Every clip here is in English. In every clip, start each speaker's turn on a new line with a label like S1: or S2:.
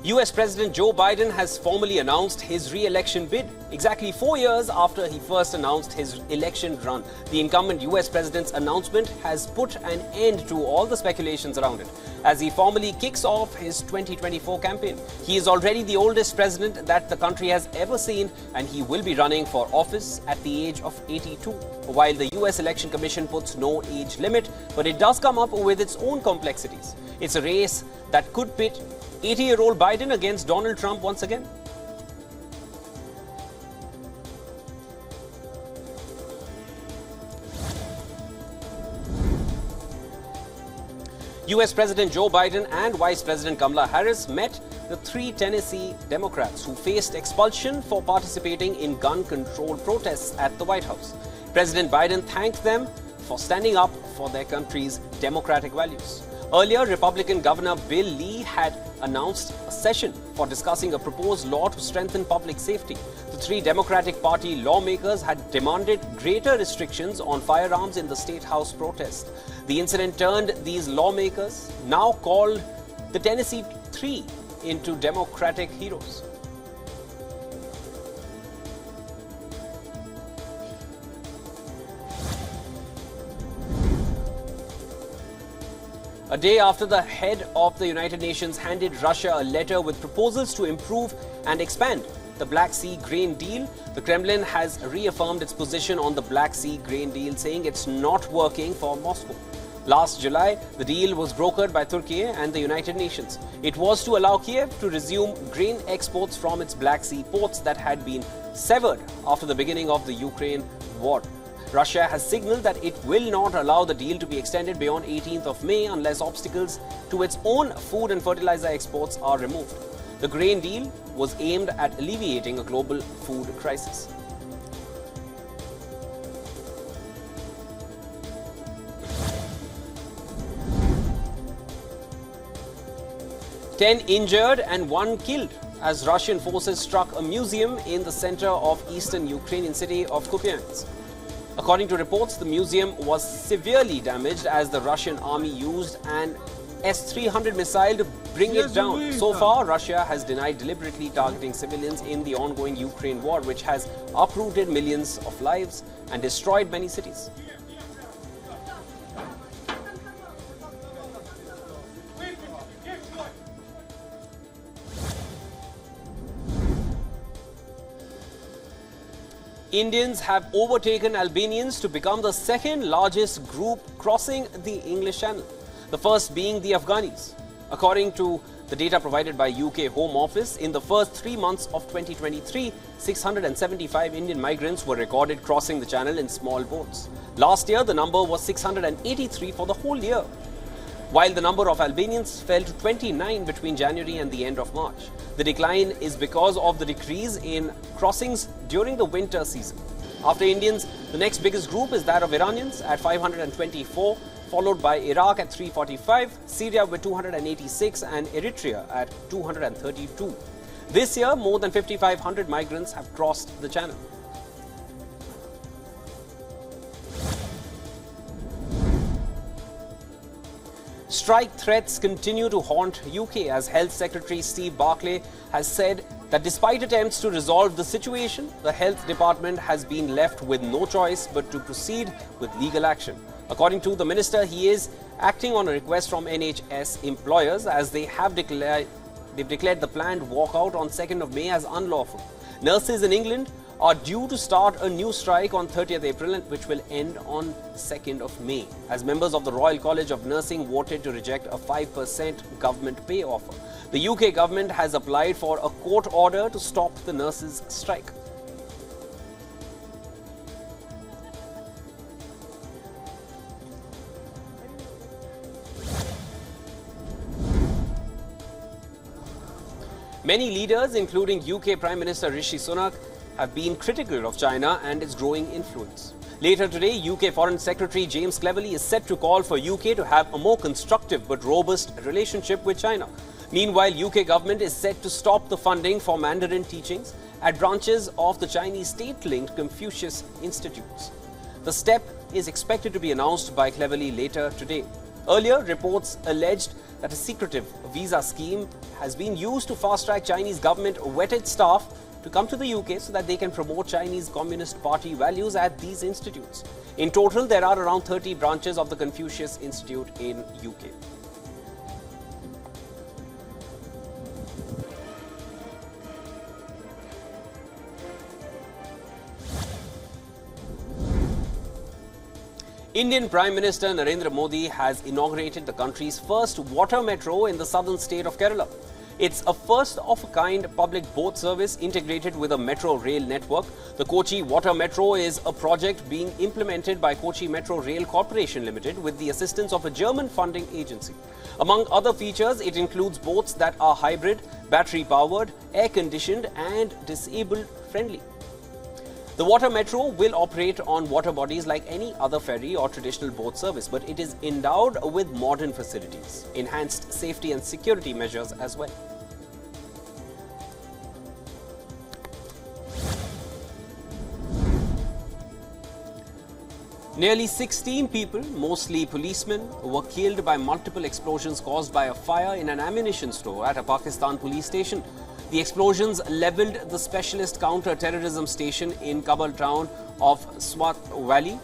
S1: US President Joe Biden has formally announced his re-election bid. Exactly 4 years after he first announced his election run, the incumbent US President's announcement has put an end to all the speculations around it as he formally kicks off his 2024 campaign. He is already the oldest president that the country has ever seen, and he will be running for office at the age of 82. While the US Election Commission puts no age limit, but it does come up with its own complexities. It's a race that could pit 80-year-old Biden against Donald Trump once again. US President Joe Biden and Vice President Kamala Harris met the 3 Tennessee Democrats who faced expulsion for participating in gun control protests at the White House. President Biden thanked them for standing up for their country's democratic values. Earlier, Republican Governor Bill Lee had announced a session for discussing a proposed law to strengthen public safety. The 3 Democratic Party lawmakers had demanded greater restrictions on firearms in the statehouse protest. The incident turned these lawmakers, now called the Tennessee Three, into Democratic heroes. A day after the head of the United Nations handed Russia a letter with proposals to improve and expand the Black Sea grain deal, the Kremlin has reaffirmed its position on the Black Sea grain deal, saying it's not working for Moscow. Last July, the deal was brokered by Turkey and the United Nations. It was to allow Kiev to resume grain exports from its Black Sea ports that had been severed after the beginning of the Ukraine war. Russia has signaled that it will not allow the deal to be extended beyond 18th of May unless obstacles to its own food and fertilizer exports are removed. The grain deal was aimed at alleviating a global food crisis. Ten injured and 1 killed as Russian forces struck a museum in the center of eastern Ukrainian city of Kupiansk. According to reports, the museum was severely damaged as the Russian army used an S-300 missile to bring it down. So far, Russia has denied deliberately targeting civilians in the ongoing Ukraine war, which has uprooted millions of lives and destroyed many cities. Indians have overtaken Albanians to become the second largest group crossing the English Channel, the first being the Afghanis. According to the data provided by UK Home Office, in the first 3 months of 2023, 675 Indian migrants were recorded crossing the channel in small boats. Last year, the number was 683 for the whole year, while the number of Albanians fell to 29 between January and the end of March. The decline is because of the decrease in crossings during the winter season. After Indians, the next biggest group is that of Iranians at 524, followed by Iraq at 345, Syria with 286 and Eritrea at 232. This year, more than 5,500 migrants have crossed the channel. Strike threats continue to haunt UK as Health Secretary Steve Barclay has said that despite attempts to resolve the situation, the Health Department has been left with no choice but to proceed with legal action. According to the minister, he is acting on a request from NHS employers as they have declared the planned walkout on 2nd of May as unlawful. Nurses in England are due to start a new strike on 30th April, which will end on 2nd of May, as members of the Royal College of Nursing voted to reject a 5% government pay offer. The UK government has applied for a court order to stop the nurses' strike. Many leaders, including UK Prime Minister Rishi Sunak, have been critical of China and its growing influence. Later today, UK Foreign Secretary James Cleverly is set to call for UK to have a more constructive but robust relationship with China. Meanwhile, UK government is set to stop the funding for Mandarin teachings at branches of the Chinese state-linked Confucius Institutes. The step is expected to be announced by Cleverly later today. Earlier, reports alleged that a secretive visa scheme has been used to fast-track Chinese government-vetted staff to come to the UK so that they can promote Chinese Communist Party values at these institutes. In total, there are around 30 branches of the Confucius Institute in UK. Indian Prime Minister Narendra Modi has inaugurated the country's first water metro in the southern state of Kerala. It's a first-of-a-kind public boat service integrated with a metro rail network. The Kochi Water Metro is a project being implemented by Kochi Metro Rail Corporation Limited with the assistance of a German funding agency. Among other features, it includes boats that are hybrid, battery-powered, air-conditioned and disabled-friendly. The water metro will operate on water bodies like any other ferry or traditional boat service, but it is endowed with modern facilities, enhanced safety and security measures as well. Nearly 16 people, mostly policemen, were killed by multiple explosions caused by a fire in an ammunition store at a Pakistan police station. The explosions leveled the specialist counter-terrorism station in Kabul town of Swat Valley.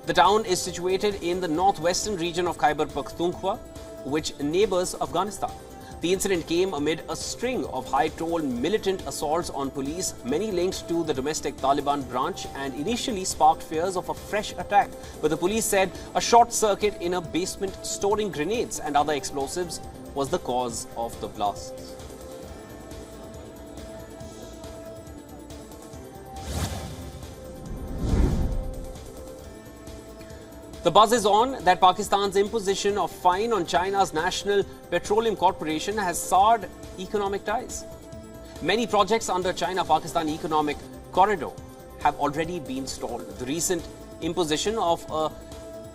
S1: The town is situated in the northwestern region of Khyber Pakhtunkhwa, which neighbors Afghanistan. The incident came amid a string of high-toll militant assaults on police, many linked to the domestic Taliban branch, and initially sparked fears of a fresh attack. But the police said a short circuit in a basement storing grenades and other explosives was the cause of the blasts. The buzz is on that Pakistan's imposition of fine on China's National Petroleum Corporation has soured economic ties. Many projects under China-Pakistan Economic Corridor have already been stalled. The recent imposition of a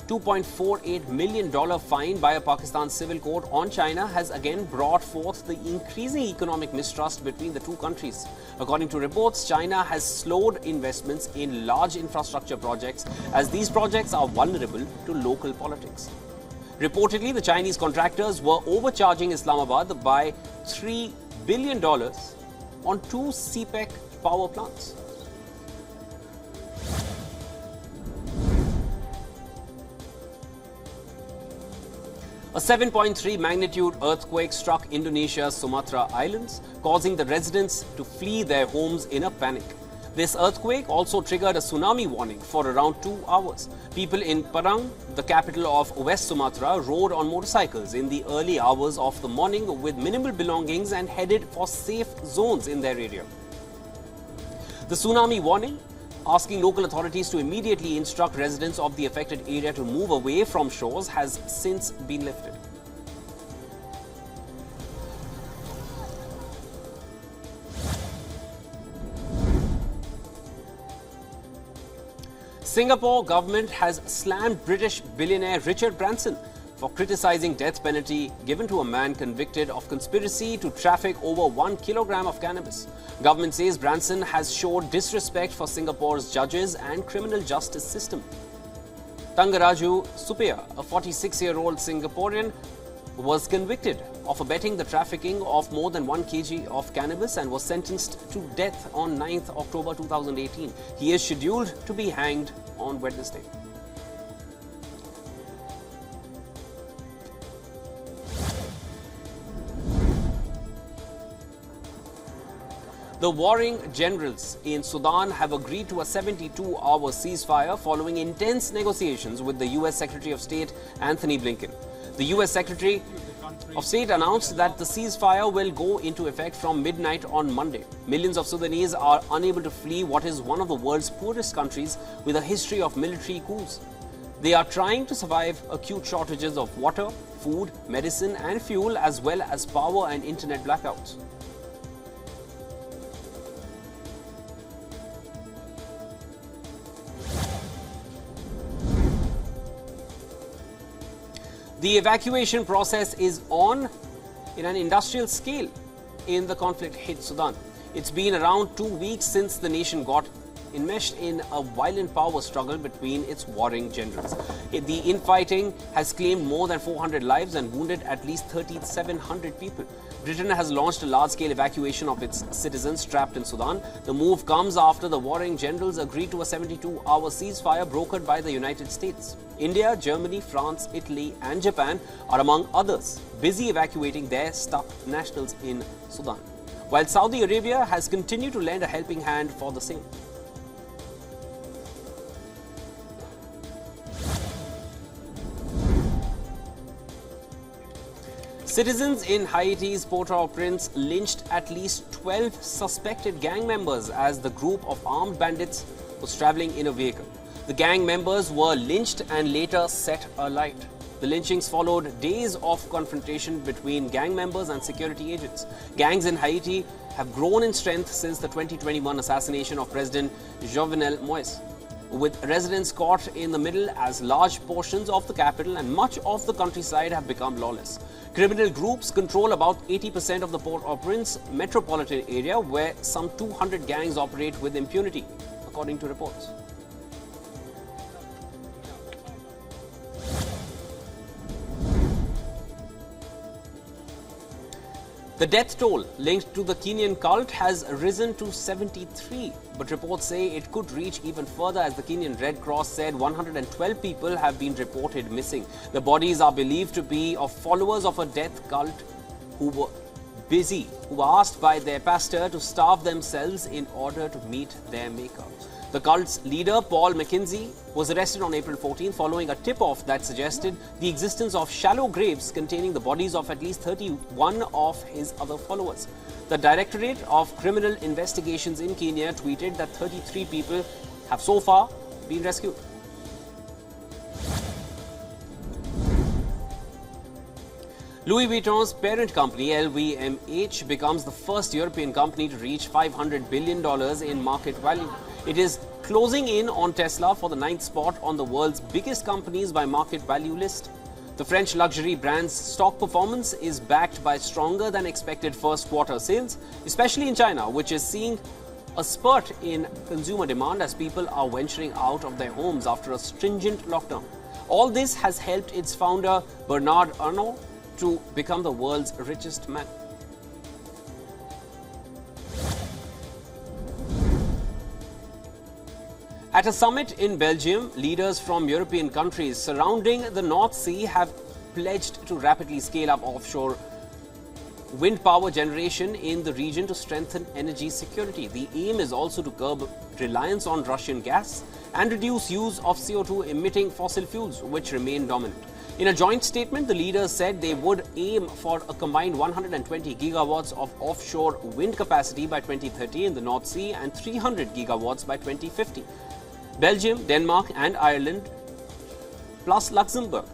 S1: $2.48 million fine by a Pakistan civil court on China has again brought forth the increasing economic mistrust between the two countries. According to reports, China has slowed investments in large infrastructure projects as these projects are vulnerable to local politics. Reportedly, the Chinese contractors were overcharging Islamabad by $3 billion on two CPEC power plants. A 7.3 magnitude earthquake struck Indonesia's Sumatra Islands, causing the residents to flee their homes in a panic. This earthquake also triggered a tsunami warning for around 2 hours. People in Padang, the capital of West Sumatra, rode on motorcycles in the early hours of the morning with minimal belongings and headed for safe zones in their area. The tsunami warning, asking local authorities to immediately instruct residents of the affected area to move away from shores, has since been lifted. Singapore government has slammed British billionaire Richard Branson for criticizing death penalty given to a man convicted of conspiracy to traffic over 1 kilogram of cannabis. Government says Branson has showed disrespect for Singapore's judges and criminal justice system. Tangaraju Supaya, a 46-year-old Singaporean, was convicted of abetting the trafficking of more than 1 kg of cannabis and was sentenced to death on 9th October 2018. He is scheduled to be hanged on Wednesday. The warring generals in Sudan have agreed to a 72-hour ceasefire following intense negotiations with the U.S. Secretary of State Anthony Blinken. The U.S. Secretary of State announced that the ceasefire will go into effect from midnight on Monday. Millions of Sudanese are unable to flee what is one of the world's poorest countries with a history of military coups. They are trying to survive acute shortages of water, food, medicine and fuel, as well as power and internet blackouts. The evacuation process is on in an industrial scale in the conflict-hit Sudan. It's been around 2 weeks since the nation got enmeshed in a violent power struggle between its warring generals. The infighting has claimed more than 400 lives and wounded at least 3,700 people. Britain has launched a large-scale evacuation of its citizens trapped in Sudan. The move comes after the warring generals agreed to a 72-hour ceasefire brokered by the United States. India, Germany, France, Italy and Japan are among others busy evacuating their stuck nationals in Sudan, while Saudi Arabia has continued to lend a helping hand for the same. Citizens in Haiti's Port-au-Prince lynched at least 12 suspected gang members as the group of armed bandits was traveling in a vehicle. The gang members were lynched and later set alight. The lynchings followed days of confrontation between gang members and security agents. Gangs in Haiti have grown in strength since the 2021 assassination of President Jovenel Moise, with residents caught in the middle as large portions of the capital and much of the countryside have become lawless. Criminal groups control about 80% of the Port-au-Prince metropolitan area, where some 200 gangs operate with impunity, according to reports. The death toll linked to the Kenyan cult has risen to 73, but reports say it could reach even further as the Kenyan Red Cross said 112 people have been reported missing. The bodies are believed to be of followers of a death cult who were asked by their pastor to starve themselves in order to meet their maker. The cult's leader, Paul McKenzie, was arrested on April 14 following a tip-off that suggested the existence of shallow graves containing the bodies of at least 31 of his other followers. The Directorate of Criminal Investigations in Kenya tweeted that 33 people have so far been rescued. Louis Vuitton's parent company, LVMH, becomes the first European company to reach $500 billion in market value. It is closing in on Tesla for the 9th spot on the world's biggest companies by market value list. The French luxury brand's stock performance is backed by stronger than expected first quarter sales, especially in China, which is seeing a spurt in consumer demand as people are venturing out of their homes after a stringent lockdown. All this has helped its founder, Bernard Arnault, to become the world's richest man. At a summit in Belgium, leaders from European countries surrounding the North Sea have pledged to rapidly scale up offshore wind power generation in the region to strengthen energy security. The aim is also to curb reliance on Russian gas and reduce use of CO2-emitting fossil fuels, which remain dominant. In a joint statement, the leaders said they would aim for a combined 120 gigawatts of offshore wind capacity by 2030 in the North Sea and 300 gigawatts by 2050. Belgium, Denmark and Ireland, plus Luxembourg,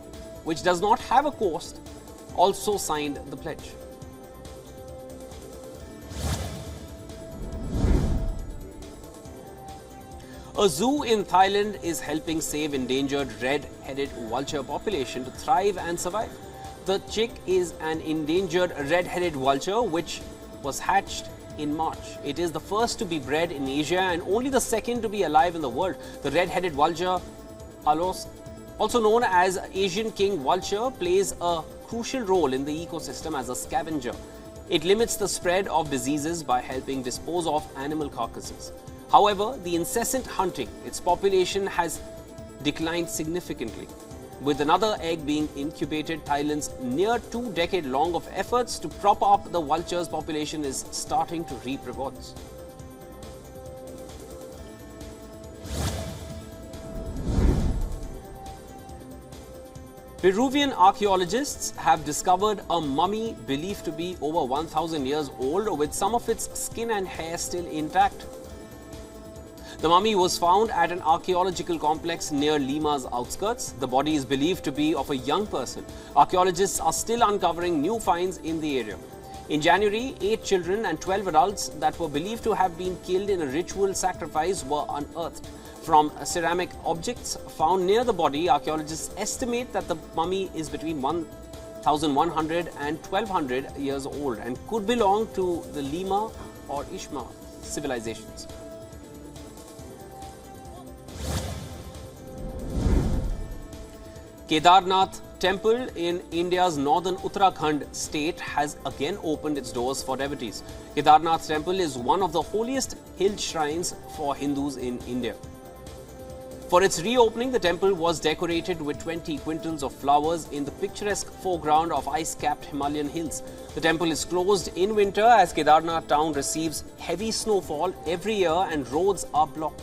S1: which does not have a coast, also signed the pledge. A zoo in Thailand is helping save endangered red-headed vulture population to thrive and survive. The chick is an endangered red-headed vulture which was hatched in March. It is the first to be bred in Asia and only the second to be alive in the world. The red-headed vulture, also known as Asian king vulture, plays a crucial role in the ecosystem as a scavenger. It limits the spread of diseases by helping dispose of animal carcasses. However, the incessant hunting, its population has declined significantly. With another egg being incubated, Thailand's near 2-decade-long of efforts to prop up the vulture's population is starting to reap rewards. Peruvian archaeologists have discovered a mummy believed to be over 1,000 years old with some of its skin and hair still intact. The mummy was found at an archaeological complex near Lima's outskirts. The body is believed to be of a young person. Archaeologists are still uncovering new finds in the area. In January, 8 children and 12 adults that were believed to have been killed in a ritual sacrifice were unearthed. From ceramic objects found near the body, archaeologists estimate that the mummy is between 1,100 and 1,200 years old and could belong to the Lima or Ishma civilizations. Kedarnath Temple in India's northern Uttarakhand state has again opened its doors for devotees. Kedarnath Temple is one of the holiest hill shrines for Hindus in India. For its reopening, the temple was decorated with 20 quintals of flowers in the picturesque foreground of ice-capped Himalayan hills. The temple is closed in winter as Kedarnath town receives heavy snowfall every year and roads are blocked.